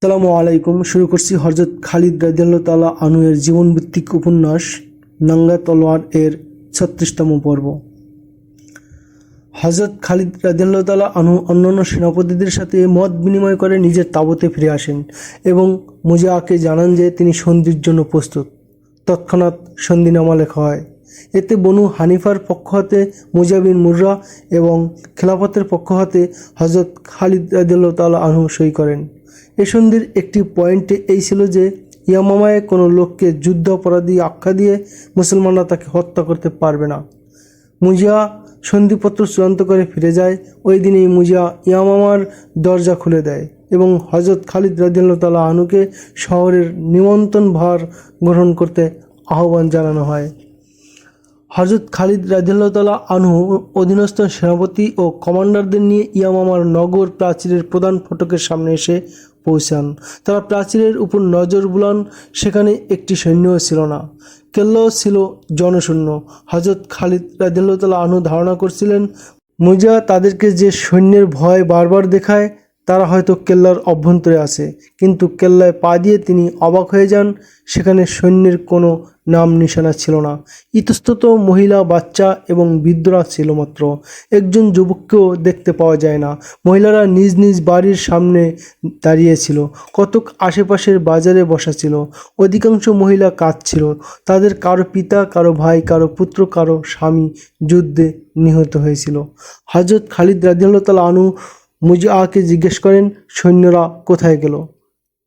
আসসালামু আলাইকুম। শুরু করছি হযরত খালিদ রাদিয়াল্লাহু তাআলা আনহু এর জীবনভিত্তিক উপন্যাস নঙ্গা তলোয়ার এর ৩৬তম পর্ব। হযরত খালিদ রাদিয়াল্লাহু তাআলা আনহু অন্যান্য সেনাপতিদের সাথে মত বিনিময় করে নিজের তাঁবুতে ফিরে আসেন এবং মুজাকে জানান যে তিনি সন্ধির জন্য প্রস্তুত। তৎক্ষণাৎ সন্ধিনামা লেখা হয়। এতে বনু হানিফার পক্ষ হতে মুজা বিন মুররা এবং খেলাফতের পক্ষ হতে হযরত খালিদ রাদিয়াল্লাহু তাআলা আনহু সই করেন। এই সন্ধির একটি পয়েন্টে এই ছিল যে ইয়ামামায় কোনো লোককে যুদ্ধ অপরাধী আখ্যা দিয়ে মুসলমানরা তাকে হত্যা করতে পারবে না। মুজিয়া সন্ধিপত্র চূড়ান্ত করে ফিরে যায়। ওই দিনেই মুজিয়া ইয়ামামার দরজা খুলে দেয় এবং হযরত খালিদ রাদিয়াল্লাহু তাআলা আনহুকে শহরের নিমন্ত্রণ ভার গ্রহণ করতে আহ্বান জানানো হয়। হযরত খালিদ রাদিয়াল্লাহু তাআলা আনহু অধীনস্থ সেনাপতি ও কমান্ডারদের নিয়ে ইয়ামামার নগর প্রাচীরের প্রধান ফটকের সামনে এসে পৌঁছান। তারা প্রাচীরের উপর নজর বুলান। সেখানে একটি সৈন্যও ছিল না, কেল্লাও ছিল জনশূন্য। হযরত খালিদ রাদিয়াল্লাহু তাআলা আনহু ধারণা করছিলেন মুজা তাদেরকে যে সৈন্যের ভয় বারবার দেখায় তারা হয়তো কেল্লার অভ্যন্তরে আছে, কিন্তু কেল্লায় পা দিয়ে তিনি অবাক হয়ে যান। সেখানে সৈন্যের কোনো নাম নিশানা ছিল না। ইতস্তত মহিলা, বাচ্চা এবং বৃদ্ধরা ছিল মাত্র। একজন যুবককেও দেখতে পাওয়া যায় না। মহিলারা নিজ নিজ বাড়ির সামনে দাঁড়িয়েছিল, কতক আশেপাশের বাজারে বসা ছিল। অধিকাংশ মহিলা কাঁদছিল। তাদের কারো পিতা, কারো ভাই, কারো পুত্র, কারো স্বামী যুদ্ধে নিহত হয়েছিল। হযরত খালিদ রাদিয়াল্লাহু তাআলা আনহু মুজআকে জিজ্ঞেস করেন, সৈন্যরা কোথায় গেল?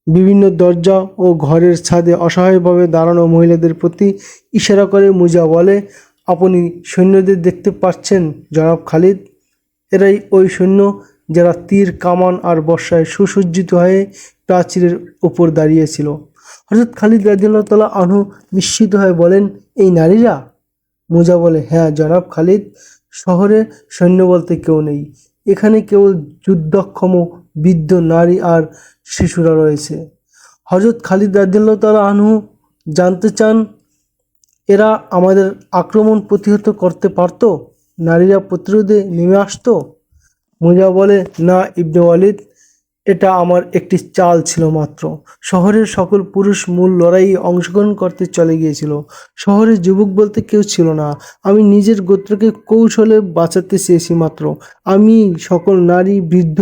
বিভিন্ন দরজা ও ঘরের ছাদে অসহায়ভাবে দাঁড়ানো মহিলাদের প্রতি ইশারা করে মুজা বলে, আপনি সৈন্যদের দেখতে পাচ্ছেন জনাব খালিদ? এরাই ওই সৈন্য যারা তীর, কামান আর বর্ষায় সুসজ্জিত হয়ে প্রাচীরের উপর দাঁড়িয়েছিল। হযরত খালিদ রাদিয়াল্লাহু তাআলা আনহু বিস্মিত হয়ে বলেন, এই নারীরা? মুজা বলে, হ্যাঁ জনাব খালিদ, শহরে সৈন্য বলতে কেউ নেই। এখানে কেবল যুদ্ধক্ষম বৃদ্ধ নারী আর শিশুরা রয়েছে। হযরত খালিদ রাদিয়াল্লাহু তাআলা আনহু জানতে চান, এরা আমাদের আক্রমণ প্রতিহত করতে পারত? নারীরা প্রতিরোধে নেমে আসতো? মুজা বলে, না ইবনে ওয়ালিদ, এটা আমার একটি চাল ছিল মাত্র। শহরের সকল পুরুষ মূল লড়াইয়ে অংশগ্রহণ করতে চলে গিয়েছিল। শহরে যুবক বলতে কেউ ছিল না। আমি নিজের গোত্রকে কৌশলে বাঁচাতে চেয়েছি মাত্র। আমি সকল নারী, বৃদ্ধ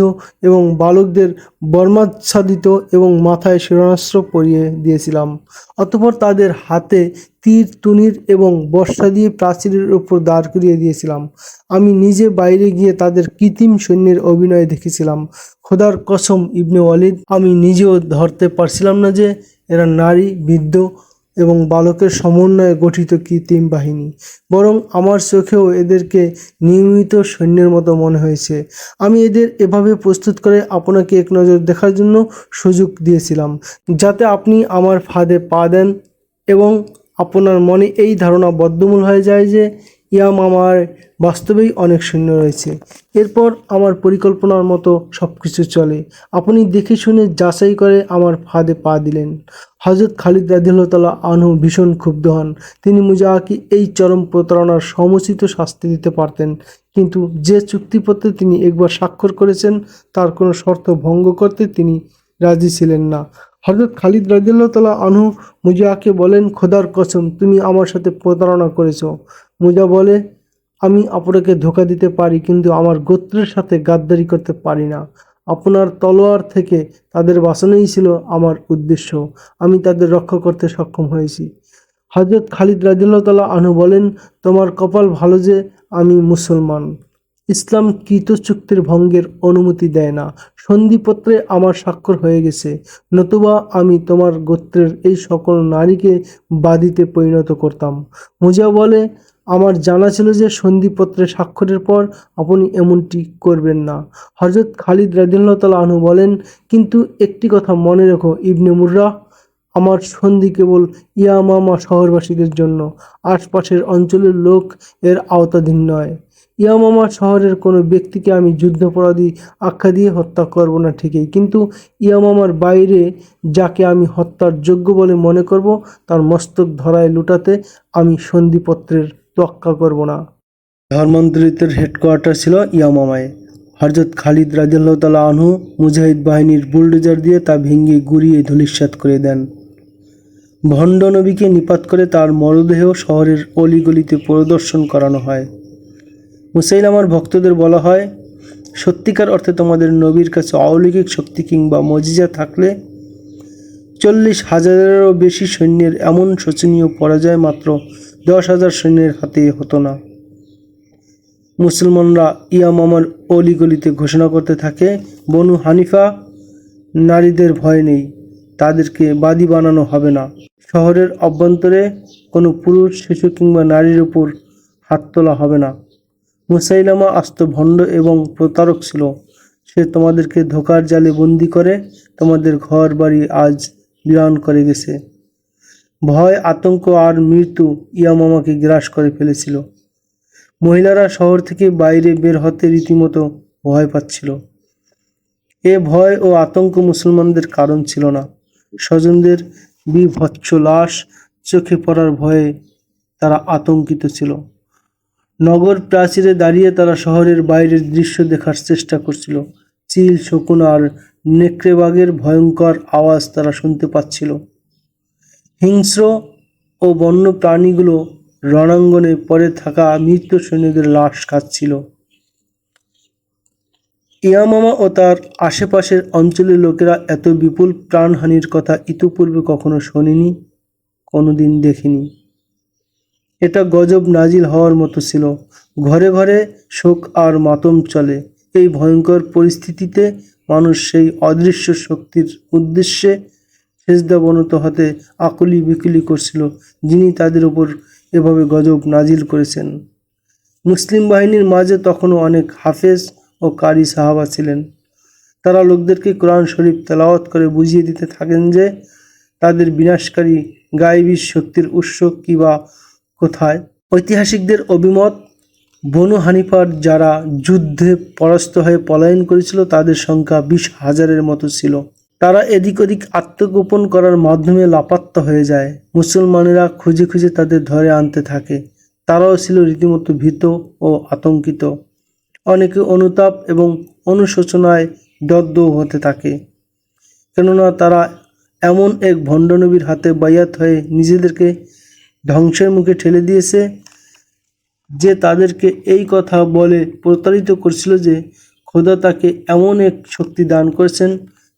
এবং বালকদের বর্মাচ্ছাদিত এবং মাথায় শিরস্ত্র পরিয়ে দিয়েছিলাম। অতঃপর তাদের হাতে তীর, তুনীর এবং বর্শা দিয়ে প্রাচীরের উপর দাঁড় করিয়ে দিয়েছিলাম। আমি নিজে বাইরে গিয়ে তাদের কৃত্রিম সৈন্যের অভিনয় দেখেছিলাম। খোদার কসম ইবনে ওয়ালিদ, আমি নিজেও ধরতে পারছিলাম না যে এরা নারী, বৃদ্ধ এবং বালকের সমন্বয়ে গঠিত কৃত্রিম বাহিনী। বরং আমার চোখেও এদেরকে নিয়মিত সৈন্যের মতো মনে হয়েছে। আমি এদের এভাবে প্রস্তুত করে আপনাকে এক নজর দেখার জন্য সুযোগ দিয়েছিলাম, যাতে আপনি আমার ফাঁদে পা দেন এবং আপনার মনে এই ধারণা বদ্ধমূল হয়ে যায় যে ইয়ামামায় বাস্তবেই অনেক সৈন্য রয়েছে। এরপর আমার পরিকল্পনার মতো সব কিছু চলে। আপনি দেখে শুনে যাচাই করে আমার ফাঁদে পা দিলেন। হযরত খালিদ রাদিয়াল্লাহু তাআলা আনহু ভীষণ ক্ষুব্ধ হন। তিনি মুজাকে এই চরম প্রতারণার সমুচিত শাস্তি দিতে পারতেন, কিন্তু যে চুক্তিপত্রে তিনি একবার স্বাক্ষর করেছেন তার কোনো শর্ত ভঙ্গ করতে তিনি রাজি ছিলেন না। হযরত খালিদ রাদিয়াল্লাহু তাআলা আনহু মুজাকে বলেন, খোদার কসম, তুমি আমার সাথে প্রতারণা করেছো। মুজা বলে, আমি আপনাকে ধোঁকা দিতে পারি, কিন্তু আমার গোত্রের সাথে গাদ্দারি করতে পারি না। আপনার তলোয়ার থেকে তাদের বাঁচানোই ছিল আমার উদ্দেশ্য। আমি তাদের রক্ষা করতে সক্ষম হয়েছি। হযরত খালিদ রাদিয়াল্লাহু তাআলা আনহু বলেন, তোমার কপাল ভালো যে আমি মুসলমান। ইসলাম কৃত চুক্তির ভঙ্গের অনুমতি দেয় না। সন্ধিপত্রে আমার স্বাক্ষর হয়ে গেছে, নতুবা আমি তোমার গোত্রের এই সকল নারীকে বাদীতে পরিণত করতাম। মুজা বলে, আমার জানা ছিল যে সন্ধিপত্রে স্বাক্ষরের পর আপনি এমনটি করবেন না। হযরত খালিদ রাদিয়াল্লাহু তাআলা আনহু বলেন, কিন্তু একটি কথা মনে রেখো ইবনে মুররা, আমার সন্ধি কেবল ইয়ামামা শহরবাসীদের জন্য। আশপাশের অঞ্চলের লোক এর আওতাধীন নয়। ইয়ামামা শহরের কোনো ব্যক্তিকে আমি যুদ্ধাপরাধী আখ্যা দিয়ে হত্যা করব না ঠিকই, কিন্তু ইয়ামামার বাইরে যাকে আমি হত্যার যোগ্য বলে মনে করব তার মস্তক ধরায় লুটাতে আমি সন্ধিপত্রের তোয়াক্কা করব না। ধর্মান্তরিতের হেডকোয়ার্টার ছিল ইয়ামামায়। হযরত খালিদ রাদিয়াল্লাহু তাআলা আনহু মুজাহিদ বাহিনীর বুলডোজার দিয়ে তা ভেঙে গুঁড়িয়ে ধূলিসাৎ করে দেন। ভণ্ড নবীকে নিপাত করে তার মরদেহ শহরের অলিগলিতে পরিদর্শন করানো হয়। মুসাইলামার ভক্তদের বলা হয়, সত্যিকার অর্থে তোমাদের নবীর কাছে অলৌকিক শক্তি কিংবা মজিজা থাকলে 40,000-এরও বেশি সৈন্যের এমন শোচনীয় পরাজয় মাত্র 10,000 সৈন্যের হাতে হতো না। মুসলমানরা ইয়ামামার অলিগলিতে ঘোষণা করতে থাকে, বনু হানিফা নারীদের ভয় নেই, তাদেরকে বাদী বানানো হবে না। শহরের অভ্যন্তরে কোনো পুরুষ, শিশু কিংবা নারীর উপর হাত তোলা হবে না। মুসাইলামা আস্ত ভণ্ড এবং প্রতারক ছিল। সে তোমাদেরকে ধোঁকার জালে বন্দি করে তোমাদের ঘর বাড়ি আজ বিরান করে গেছে। ভয়, আতঙ্ক আর মৃত্যু ইয়ামামাকে গ্রাস করে ফেলেছিল। মহিলারা শহর থেকে বাইরে বের হতে রীতিমতো ভয় পাচ্ছিল। এ ভয় ও আতঙ্ক মুসলমানদের কারণ ছিল না, স্বজনদের বিভৎস লাশ চোখে পড়ার ভয়ে তারা আতঙ্কিত ছিল। নগর প্রাচীরে দাঁড়িয়ে তারা শহরের বাইরের দৃশ্য দেখার চেষ্টা করছিল। চিল, শকুন আর নেকড়েবাঘের ভয়ঙ্কর আওয়াজ তারা শুনতে পাচ্ছিল। হিংস্র ও বন্য প্রাণীগুলো রণাঙ্গনে পড়ে থাকা মৃত সৈন্যদের লাশ খাচ্ছিল। ইয়ামামা ও তার আশেপাশের অঞ্চলের লোকেরা এত বিপুল প্রাণহানির কথা ইতিপূর্বে কখনো শোনেনি, কোনোদিন দেখেনি। এটা গজব নাজিল হওয়ার মতো ছিল। ঘরে ঘরে শোক আর মাতম চলে। এই ভয়ঙ্কর পরিস্থিতিতে মানুষ সেই অদৃশ্য শক্তির উদ্দেশ্যে সেজদাবনত হতে আকুলি বিকুলি করছিল, যিনি তাদের উপর এভাবে গজব নাজিল করেছেন। মুসলিম বাহিনীর মাঝে তখনও অনেক হাফেজ ও কারি সাহাবা ছিলেন। তারা লোকদেরকে কোরআন শরীফ তেলাওয়াত করে বুঝিয়ে দিতে থাকেন যে তাদের বিনাশকারী গায়েবী শক্তির উৎস কিবা কোথায়। ঐতিহাসিকদের অভিমত, বনু হানিফার যারা যুদ্ধে পরাস্ত হয়ে পলায়ন করেছিল তাদের সংখ্যা 20,000-এর মতো ছিল। তারা এদিক ওদিক আত্মগোপন করার মাধ্যমে লাপাত্তা হয়ে যায়। মুসলমানেরা খুঁজে খুঁজে তাদের ধরে আনতে থাকে। তারাও ছিল রীতিমতো ভীত ও আতঙ্কিত। অনেকে অনুতাপ এবং অনুশোচনায় দগ্ধ হতে থাকে, কেননা তারা এমন এক ভণ্ডনবীর হাতে বাইয়াত হয়ে নিজেদেরকে ধ্বংসের মুখে ঠেলে দিয়েছে, যে তাদেরকে এই কথা বলে প্রতারিত করছিল যে খোদা তাকে এমন এক শক্তি দান করেছেন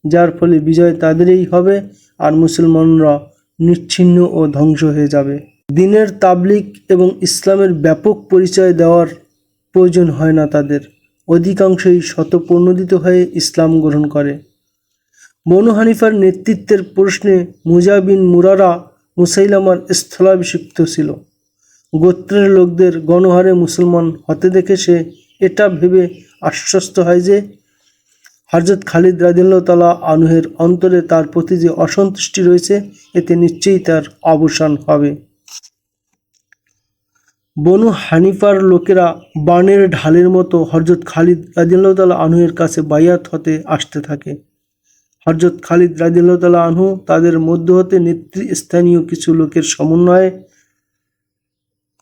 যার ফলে বিজয় তাদেরই হবে আর মুসলমানরা নিচ্ছিন্ন ও ধ্বংস হয়ে যাবে। দ্বীনের তাবলীগ এবং ইসলামের ব্যাপক পরিচয় দেওয়ার প্রয়োজন হয় না তাদের। অধিকাংশই স্বতঃপ্রণোদিত হয়ে ইসলাম গ্রহণ করে। বনু হানিফার নেতৃত্বের প্রশ্নে মুজা বিন মুরারা মুসাইলামার স্থলাভিষিক্ত ছিল। গোত্রের লোকদের গণহারে মুসলমান হতে দেখে সে এটা ভেবে আশ্বস্ত হয় যে হযরত খালিদ রাদিয়াল্লাহু তাআলা আনহুর অন্তরে তার প্রতি যে অসন্তুষ্টি রয়েছে এতে নিশ্চয়ই তার অবসান হবে। বনু হানিফার লোকেরা বানের ঢালের মতো হযরত খালিদ রাদিয়াল্লাহু তাআলা আনহুর কাছে বাইয়াত হতে আসতে থাকে। হযরত খালিদ রাদিয়াল্লাহু তাআলা আনহু তাদের মধ্য হতে নেতৃস্থানীয় কিছু লোকের সমন্বয়ে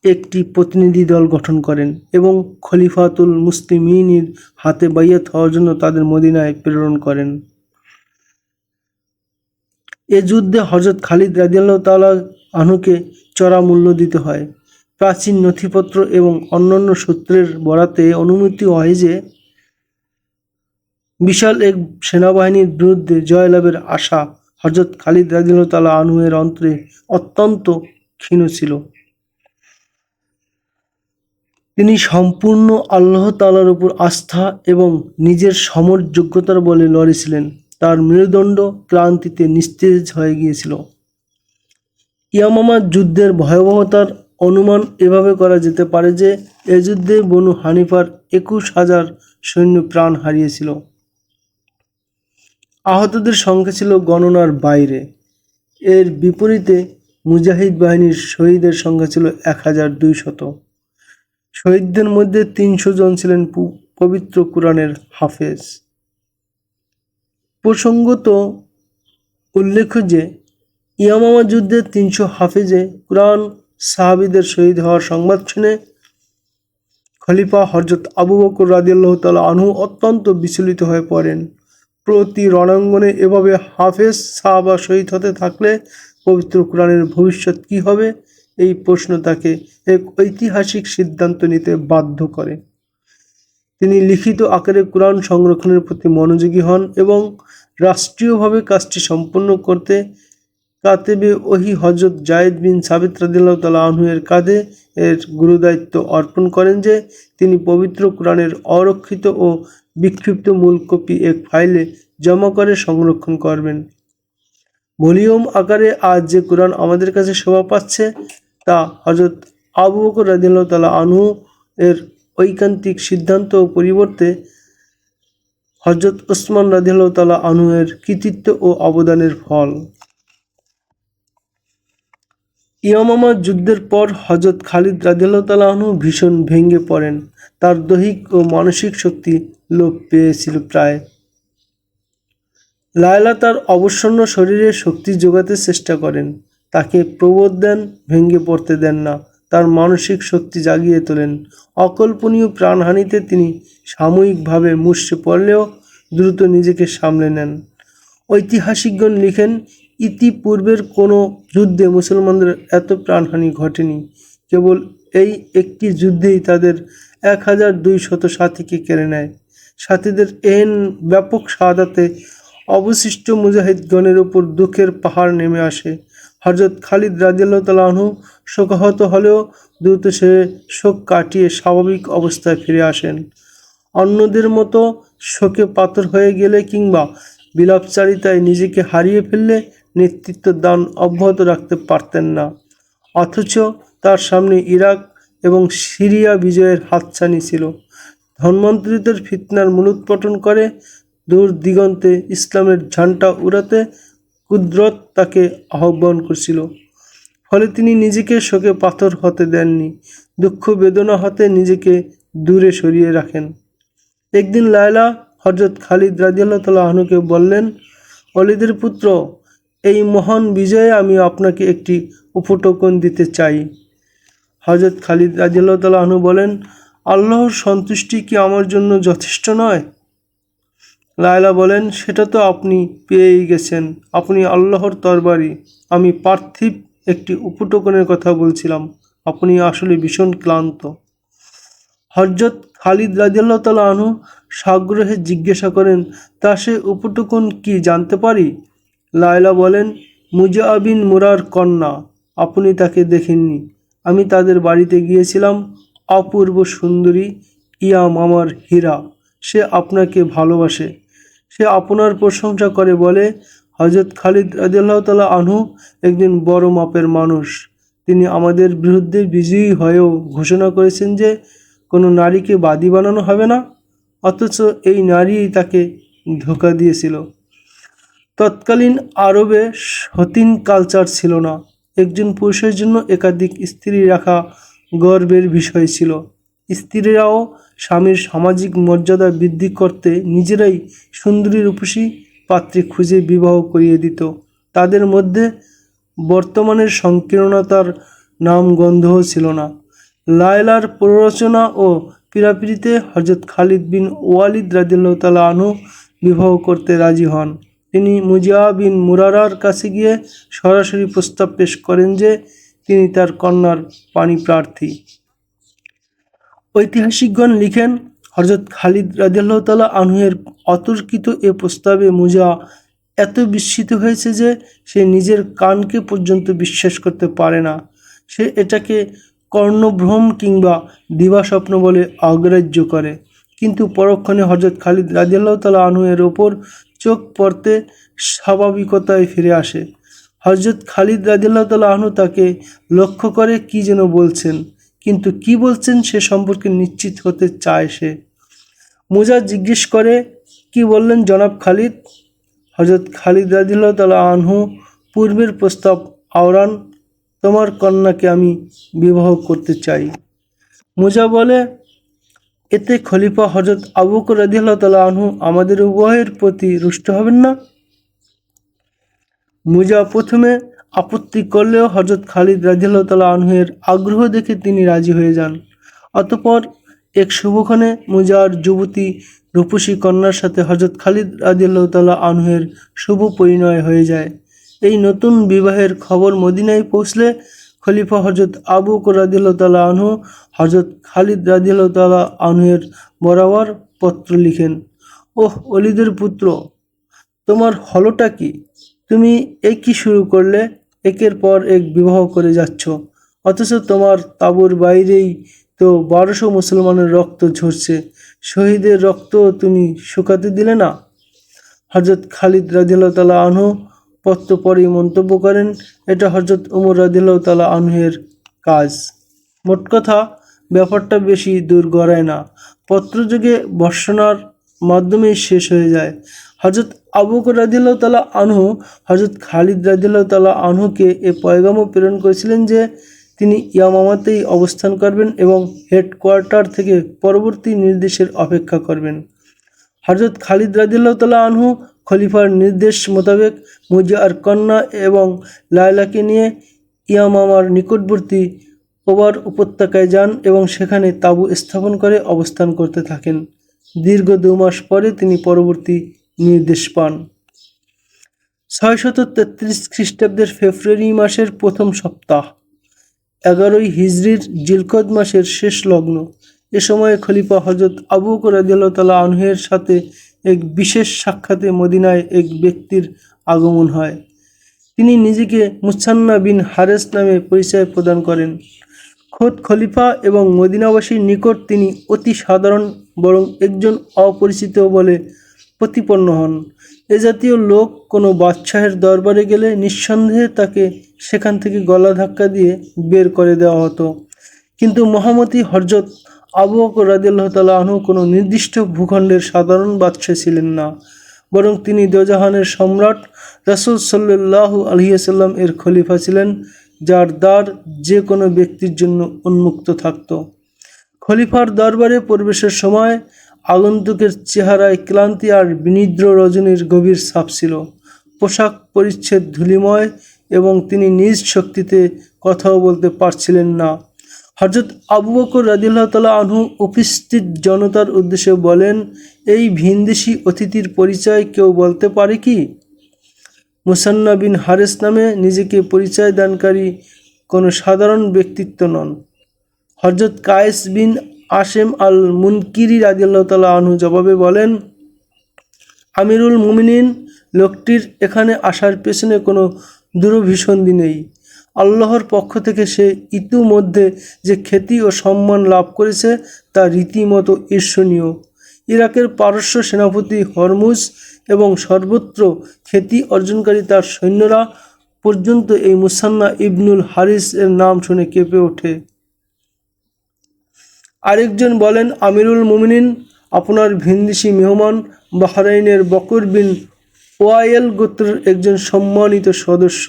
একটি প্রতিনিধি দল গঠন করেন এবং খলিফাতুল মুসলিমিনের হাতে বাইয়াত হওয়ার জন্য তাদের মদিনায় প্রেরণ করেন। এ যুদ্ধে হযরত খালিদ রাদিয়াল্লাহু তাআলা আনহুকে চড়া মূল্য দিতে হয়। প্রাচীন নথিপত্র এবং অন্যান্য সূত্রের বরাতে অনুমতি হয় যে বিশাল এক সেনাবাহিনীর বিরুদ্ধে জয়লাভের আশা হযরত খালিদ রাদিয়াল্লাহু তাআলা আনহুর অন্তরে অত্যন্ত ক্ষীণ ছিল। তিনি সম্পূর্ণ আল্লাহ তাআলার উপর আস্থা এবং নিজের সমর যোগ্যতার বলে লড়েছিলেন। তার মেরুদণ্ড ক্লান্তিতে নিস্তেজ হয়ে গিয়েছিল। ইয়ামামা যুদ্ধের ভয়াবহতার অনুমান এভাবে করা যেতে পারে যে এ যুদ্ধে বনু হানিফার 21,000 সৈন্য প্রাণ হারিয়েছিল। আহতদের সংখ্যা ছিল গণনার বাইরে। এর বিপরীতে মুজাহিদ বাহিনীর শহীদের সংখ্যা ছিল 1,200। শহীদদের মধ্যে 300 জন ছিলেন পবিত্র কুরআনের হাফেজ। প্রসঙ্গত উল্লেখ্য যে ইয়ামামা যুদ্ধে 300 হাফেজে কুরআন সাহাবীদের শহীদ হওয়ার সংবাদ শুনে খলিফা হযরত আবু বকর রাদিয়াল্লাহু তাআলা আনহু অত্যন্ত বিচলিত হয়ে পড়েন। প্রতি রণাঙ্গনে এভাবে হাফেজ সাহাবা শহীদ হতে থাকলে পবিত্র কোরআনের ভবিষ্যৎ কী হবে, এই প্রশ্ন তাকে এক ঐতিহাসিক সিদ্ধান্ত নিতে বাধ্য করে। তিনি লিখিত আকারে কোরআন সংরক্ষণের প্রতি মনোযোগী হন এবং রাষ্ট্রীয়ভাবে কাজটি সম্পন্ন করতে কাতেবে ওহী হযরত যায়েদ বিন সাবিত রাদিয়াল্লাহু তাআলা আনহু এর কাঁধে এর গুরুদায়িত্ব অর্পণ করেন যে তিনি পবিত্র কোরআনের অরক্ষিত ও বিক্ষিপ্ত মূল কপি এক ফাইলে জমা করে সংরক্ষণ করবেন। ভলিউম আকারে আজ যে কোরআন আমাদের কাছে শোভা পাচ্ছে তা হযরত আবু বকর রাদিয়াল্লাহু তাআলা আনহু এর ঐকান্তিক সিদ্ধান্ত ও পরিবর্তে হযরত ওসমান রাদিয়াল্লাহু তাআলা আনহু এর কৃতিত্ব ও অবদানের ফল। ইয়ামামা যুদ্ধের পর হযরত খালিদ রাদিয়াল্লাহু তাআলা আনহু ভীষণ ভেঙে পড়েন। তার দৈহিক ও মানসিক শক্তি লোপ পেয়েছিল প্রায়। লায়লা তার অবসন্ন শরীরে শক্তি যোগাতে চেষ্টা করেন, তাকে প্রবোধ দেন, ভেঙে পড়তে দেন না, তার মানসিক শক্তি জাগিয়ে তোলেন। অকল্পনীয় প্রাণহানিতে তিনি সাময়িকভাবে মুষড়ে পড়লেও দ্রুত নিজেকে সামলে নেন। ঐতিহাসিকগণ লিখেন, ইতিপূর্বের কোনো যুদ্ধে মুসলমানদের এত প্রাণহানি ঘটেনি। কেবল এই একটি যুদ্ধেই তাদের 1200 সাথীকে কেড়ে নেয়। সাথীদের এহেন ব্যাপক শাহাদাতে অবশিষ্ট মুজাহিদগণের উপর দুঃখের পাহাড় নেমে আসে। হযরত খালিদ রাদিয়াল্লাহু তাআলা আনহু শোকাহত হলেও দ্রুত সে শোক কাটিয়ে স্বাভাবিক অবস্থায় ফিরে আসেন। অন্যদের মতো শোকে পাথর হয়ে গেলে কিংবা বিলাপচারিতায় নিজেকে হারিয়ে ফেললে নেতৃত্ব দান অব্যাহত রাখতে পারতেন না। অথচ তার সামনে ইরাক এবং সিরিয়া বিজয়ের হাতছানি ছিল। ধর্মান্তরিতের ফিতনার মূলোৎপাটন করে দূর দিগন্তে ইসলামের ঝান্ডা উড়াতে কুদরত তাকে আহ্বান করছিল। ফলে তিনি নিজেকে শোকে পাথর হতে দেননি, দুঃখ বেদনা হতে নিজেকে দূরে সরিয়ে রাখেন। একদিন লায়লা হযরত খালিদ রাদিয়াল্লাহু তাআলা আনহুকে বললেন, ওলীদের পুত্র, এই মহান বিজয়ে আমি আপনাকে একটি উপটোকন দিতে চাই। হযরত খালিদ রাদিয়াল্লাহু তাআলা আনহু বলেন, আল্লাহর সন্তুষ্টি কি আমার জন্য যথেষ্ট নয়? লায়লা বলেন, সেটা তো আপনি পেয়েই গেছেন, আপনি আল্লাহর তরবারি। আমি পার্থিব একটি উপটোকনের কথা বলছিলাম, আপনি আসলে ভীষণ ক্লান্ত। হযরত খালিদ রাদিয়াল্লাহু তাআলা আনহু সাগ্রহে জিজ্ঞাসা করেন, তা সে উপটোকন কি জানতে পারি? লায়লা বলেন, মুজা বিন মুরার কন্যা, আপনি তাকে দেখেননি। আমি তাদের বাড়িতে গিয়েছিলাম, অপূর্ব সুন্দরী, ইয়ামামার হীরা। সে আপনাকে ভালোবাসে, সে আপনার প্রশংসা করে, বলে হযরত খালিদ রাদিয়াল্লাহু তাআলা আনহু একজন বড় মাপের মানুষ। তিনি আমাদের বিরুদ্ধে বিজয়ী হয়েও ঘোষণা করেছেন যে কোনো নারীকে বাদী বানানো হবে না, অথচ এই নারীই তাকে ধোঁকা দিয়েছিল। তৎকালীন আরবে সতীন কালচার ছিল না। একজন পুরুষের জন্য একাধিক স্ত্রী রাখা গর্বের বিষয় ছিল। স্ত্রীরাও স্বামীর সামাজিক মর্যাদা বৃদ্ধি করতে নিজেরাই সুন্দরী রূপসী পাত্রী খুঁজে বিবাহ করিয়ে দিত। তাদের মধ্যে বর্তমানের সংকীর্ণতার নাম গন্ধও ছিল না। লায়লার প্ররোচনা ও পীড়াপিড়িতে হযরত খালিদ বিন ওয়ালিদ রাদিয়াল্লাহু তাআলা আনহু বিবাহ করতে রাজি হন। তিনি মুজা বিন মুরারার কাছে গিয়ে সরাসরি প্রস্তাব পেশ করেন যে তিনি তার কন্যার পাণি প্রার্থী। ঐতিহাসিকগণ লিখেন, হযরত খালিদ রাদিয়াল্লাহু তাআলা আনহু এর অতর্কিত এ প্রস্তাবে মুজা এত বিস্মিত হয়েছে যে সে নিজের কানকে পর্যন্ত বিশ্বাস করতে পারে না। সে এটাকে কর্ণভ্রম কিংবা দিবাস্বপ্ন বলে অগ্রাহ্য করে। কিন্তু পরক্ষণে হযরত খালিদ রাদিয়াল্লাহু তাআলা আনহু এর ওপর চোখ পড়তে স্বাভাবিকতায় ফিরে আসে। হযরত খালিদ রাদিয়াল্লাহু তাআলা আনহু তাকে লক্ষ্য করে কি যেন বলছেন, কিন্তু কি বলছেন সে সম্পর্কে নিশ্চিত হতে চায় সে। মুজা জিজ্ঞেস করে, কি বললেন জনাব খালিদ? হযরত খালিদ রাদিয়াল্লাহু তাআলা আনহু পূর্বের প্রস্তাব আওড়ান, তোমার কন্যাকে আমি বিবাহ করতে চাই। মুজা বলে, এতে খলিফা হযরত আবু বকর রাদিয়াল্লাহু তাআলা আনহু আমাদের উভয়ের প্রতি রুষ্ট হবেন না? মুজা প্রথমে আপত্তি করলেও হযরত খালিদ রাদিয়াল্লাহু তাআলা আনহু এর আগ্রহ দেখে তিনি রাজি হয়ে যান। অতঃপর এক শুভক্ষণে মুজার যুবতী রূপসী কন্যার সাথে হযরত খালিদ রাদিয়াল্লাহু তাআলা আনহুর শুভ পরিণয় হয়ে যায়। এই নতুন বিবাহের খবর মদিনায় পৌঁছলে খলিফা হযরত আবু বকর রাদিয়াল্লাহু তাআলা আনহু হযরত খালিদ রাদিয়াল্লাহু তাআলা আনহুর বরাবর পত্র লিখেন, ওহ ওলীদের পুত্র, তোমার হলোটা কি? তুমি এ কি শুরু করলে? একের পর এক বিবাহ করে যাচ্ছ, অথচ তোমার তাঁবুর বাইরেই তো 1200 মুসলমানের রক্ত ঝরছে। শহীদের রক্ত তুমি শুকাতে দিলে না। হযরত খালিদ রাদিয়াল্লাহু তাআলা আনহু পত্র পড়েই মন্তব্য করেন, এটা হযরত ওমর রাদিয়াল্লাহু তাআলা আনহুর কাজ। মোট কথা, ব্যাপারটা বেশি দূর গড়ায় না, পত্রযোগে ভর্ৎসনার মাধ্যমেই শেষ হয়ে যায়। হযরত আবু বকর রাদিয়াল্লাহু তাআলা আনহু হযরত খালিদ রাদিয়াল্লাহু তাআলা আনহুকে এ পয়গামও প্রেরণ করেছিলেন যে তিনি ইয়ামামাতেই অবস্থান করবেন এবং হেডকোয়ার্টার থেকে পরবর্তী নির্দেশের অপেক্ষা করবেন। হযরত খালিদ রাদিয়াল্লাহু তাআলা আনহু খলিফার নির্দেশ মোতাবেক মুজার কন্যা এবং লায়লাকে নিয়ে ইয়ামামার নিকটবর্তী ওবার উপত্যকায় যান এবং সেখানে তাঁবু স্থাপন করে অবস্থান করতে থাকেন। দীর্ঘ 2 মাস পরে তিনি পরবর্তী নির্দেশ পান। 633 খ্রিস্টাব্দের ফেব্রুয়ারি মাসের প্রথম সপ্তাহ, 11ই হিজরির জিলকদ মাসের শেষ লগ্ন। এ সময়ে খলিফা হযরত আবু বকর রাদিয়াল্লাহু তাআলা আনহুর সাথে এক বিশেষ সাক্ষাতে মদিনায় এক ব্যক্তির আগমন হয়। তিনি নিজেকে মুসান্না বিন হারেস নামে পরিচয় প্রদান করেন। খোদ খলিফা এবং মদিনাবাসীর নিকট তিনি অতি সাধারণ বরং একজন অপরিচিত বলে প্রতিপন্ন হন। এ জাতীয় লোক কোনো বাদশাহের দরবারে গেলে নিঃসন্দেহে তাকে সেখান থেকে গলা ধাক্কা দিয়ে বের করে দেওয়া হতো। কিন্তু মহামতি হযরত আবু বকর রাদিয়াল্লাহু তাআলা আনহু কোনো নির্দিষ্ট ভূখণ্ডের সাধারণ বাদশাহ ছিলেন না, বরং তিনি দোজাহানের সম্রাট রাসূল সাল্লাল্লাহু আলাইহি ওয়াসাল্লাম এর খলিফা ছিলেন, যার দ্বার যে কোনো ব্যক্তির জন্য উন্মুক্ত থাকত। খলিফার দরবারে প্রবেশের সময় আগন্তুকের চেহারায় ক্লান্তি আর বিনিদ্র রজনীর গভীর ছাপ ছিল। পোশাক পরিচ্ছদ ধূলিময় এবং তিনি নিজ শক্তিতে কথাও বলতে পারছিলেন না। হযরত আবু বকর রাদিয়াল্লাহু তাআলা আনহু উপস্থিত জনতার উদ্দেশ্যে বলেন, এই ভিনদেশী অতিথির পরিচয় কেউ বলতে পারে কি? মুসান্না বিন হারেস নামে নিজেকে পরিচয় দানকারী কোনো সাধারণ ব্যক্তিত্ব নন। হযরত কায়েস বিন আসেম আল মুনকিরি রাদিয়াল্লাহু তাআলা আনহু জবাবে বলেন, আমিরুল মুমিনিন, লোকটির এখানে আসার পেছনে কোনো দুরভিসন্ধি নেই। আল্লাহর পক্ষ থেকে সে ইতিমধ্যে যে খ্যাতি ও সম্মান লাভ করেছে তা রীতিমতো ঈর্ষণীয়। ইরাকের পারস্য সেনাপতি হরমুজ এবং সর্বত্র খ্যাতি অর্জনকারী তার সৈন্যরা পর্যন্ত এই মুসান্না ইবনুল হারিস এর নাম শুনে কেঁপে ওঠে। আরেকজন বলেন, আমিরুল মুমিনিন, আপনার ভিনদেশী মেহমান বাহরাইনের বকর বিন ওয়াইল গোত্রের একজন সম্মানিত সদস্য,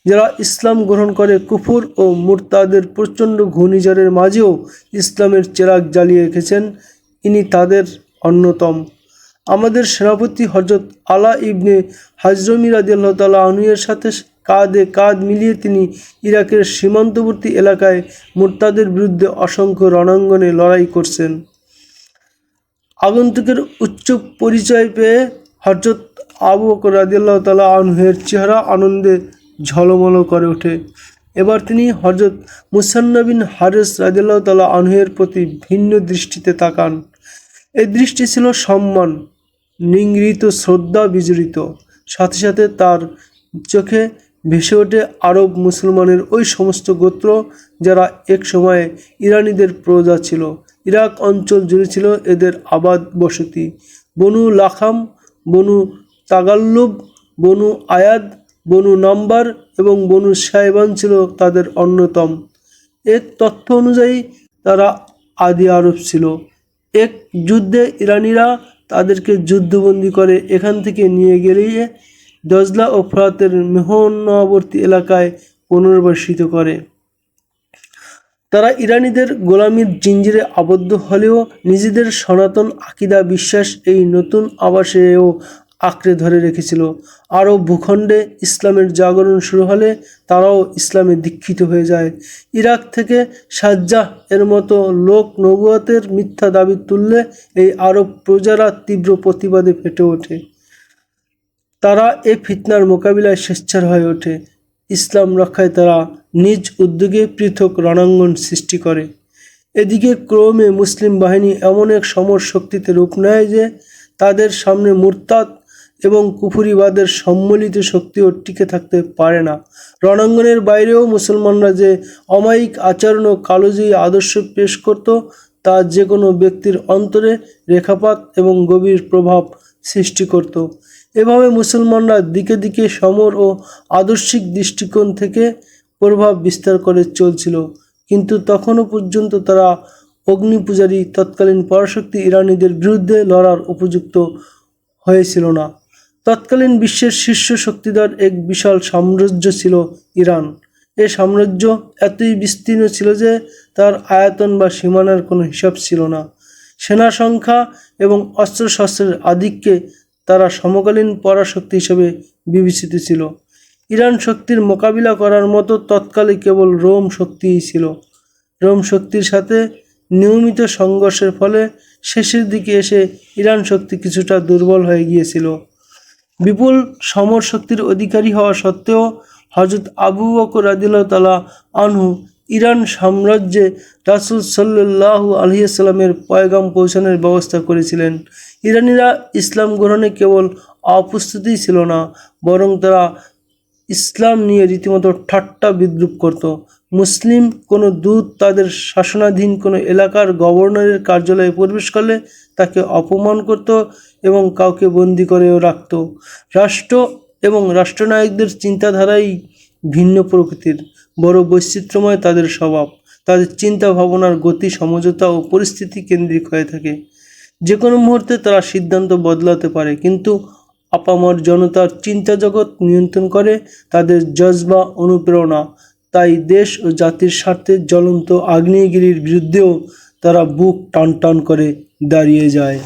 যারা ইসলাম গ্রহণ করে কুফর ও মুরতাদের প্রচণ্ড ঘূর্ণিঝড়ের মাঝেও ইসলামের চেরাগ জ্বালিয়ে রেখেছেন, ইনি তাদের অন্যতম। আমাদের সেনাপতি হযরত আলা ইবনে হাজরমি রাদিয়াল্লাহু তাআলা আনহুর সাথে কাঁধে কাঁধ মিলিয়ে তিনি ইরাকের সীমান্তবর্তী এলাকায় মুরতাদের বিরুদ্ধে অসংখ্য রণাঙ্গনে লড়াই করছেন। আগন্তুকের উচ্চ পরিচয় পেয়ে হযরত আবু বকর রাদিয়াল্লাহু তাআলা আনহুর চেহারা আনন্দে ঝলমল করে ওঠে। এবার তিনি হযরত মুসান্না বিন হারেস রাদিয়াল্লাহু তাআলা আনহুর প্রতি ভিন্ন দৃষ্টিতে তাকান। এই দৃষ্টি ছিল সম্মান, নিংড়িত শ্রদ্ধা বিজড়িত। সাথে সাথে তার চোখে ভেসে ওঠে আরব মুসলমানের ওই সমস্ত গোত্র যারা এক সময়ে ইরানিদের প্রজা ছিল। ইরাক অঞ্চল জুড়ে ছিল এদের আবাদ বসতি। বনু লাখাম, বনু তাগাল্লুব, বনু আয়াদ, বনু নাম্বার এবং বনু সাইবান ছিল তাদের অন্যতম। এক তথ্য অনুযায়ী তারা আদি আরব ছিল। এক যুদ্ধে ইরানিরা তাদেরকে যুদ্ধবন্দী করে এখান থেকে নিয়ে গেলে দজলা ও ফ্রাতের মেহনাবর্তী এলাকায় পুনর্বাসিত করে। তারা ইরানিদের গোলামির জিঞ্জিরে আবদ্ধ হলেও নিজেদের সনাতন আকিদা বিশ্বাস এই নতুন আবাসেও আঁকড়ে ধরে রেখেছিল। আরব ভূখণ্ডে ইসলামের জাগরণ শুরু হলে তারাও ইসলামে দীক্ষিত হয়ে যায়। ইরাক থেকে সাজ্জাহ এর মতো লোক নবুয়তের মিথ্যা দাবি তুললে এই আরব প্রজারা তীব্র প্রতিবাদে ফেটে ওঠে। তারা এ ফিতনার মোকাবিলায় সোচ্চার হয়ে ওঠে। ইসলাম রক্ষায় তারা নিজ উদ্যোগে পৃথক রণাঙ্গন সৃষ্টি করে। এদিকে ক্রমে মুসলিম বাহিনী এমন এক সমর শক্তিতে রূপ নেয় যে তাদের সামনে মুরতাদ এবং কুফরিবাদের সম্মিলিত শক্তিও টিকে থাকতে পারে না। রণাঙ্গনের বাইরেও মুসলমানরা যে অমায়িক আচরণ ও কালোজয়ী আদর্শ পেশ করত তা যে কোনো ব্যক্তির অন্তরে রেখাপাত এবং গভীর প্রভাব সৃষ্টি করত। এভাবে মুসলমানরা দিকে দিকে সমর ও আদর্শিক দৃষ্টিকোণ থেকে প্রভাব বিস্তার করে চলছিল, কিন্তু তখনও পর্যন্ত তারা অগ্নিপূজারী তৎকালীন পরাশক্তি ইরানিদের বিরুদ্ধে লড়ার উপযুক্ত হয়েছিল না। তৎকালীন বিশ্বের শীর্ষ শক্তিধর এক বিশাল সাম্রাজ্য ছিল ইরান। এ সাম্রাজ্য এতই বিস্তীর্ণ ছিল যে তার আয়তন বা সীমানার কোনো হিসাব ছিল না। সেনা সংখ্যা এবং অস্ত্রশস্ত্রের আধিক্যে তারা সমকালীন পরাশক্তি হিসেবে বিবেচিত ছিল। ইরান শক্তির মোকাবিলা করার মতো তৎকালে কেবল রোম শক্তিই ছিল। রোম শক্তির সাথে নিয়মিত সংঘর্ষের ফলে শেষের দিকে এসে ইরান শক্তি কিছুটা দুর্বল হয়ে গিয়েছিল। বিপুল সমর শক্তির অধিকারী হওয়া সত্ত্বেও হযরত আবু বকর রাদিয়াল্লাহু তাআলা আনহু ইরান সাম্রাজ্যে রাসূল সাল্লাল্লাহু আলাইহি ওয়াসাল্লামের পয়গাম পৌঁছানোর ব্যবস্থা করেছিলেন। ইরানিরা ইসলাম গ্রহণে কেবল অপ্রস্তুতই ছিল না, বরং তারা ইসলাম নিয়ে রীতিমতো ঠাট্টা বিদ্রূপ করত। মুসলিম কোনো দূত তাদের শাসনাধীন কোনো এলাকার গভর্নরের কার্যালয়ে প্রবেশ করলে তাকে অপমান করত এবং কাউকে বন্দি করেও রাখত। রাষ্ট্র এবং রাষ্ট্রনায়কদের চিন্তাধারাই ভিন্ন প্রকৃতির, বড় বৈচিত্র্যময় তাদের স্বভাব। তাদের চিন্তা ভাবনার গতি সমঝোতা ও পরিস্থিতি কেন্দ্রিক হয়ে থাকে। যে কোনো মুহূর্তে তারা সিদ্ধান্ত বদলাতে পারে, কিন্তু আপামর জনতার চিন্তা জগৎ নিয়ন্ত্রণ করে তাদের জজবা, অনুপ্রেরণা। তাই দেশ ও জাতির স্বার্থে জ্বলন্ত আগ্নেয়গিরির বিরুদ্ধেও তারা বুক টান টান করে দাঁড়িয়ে যায়।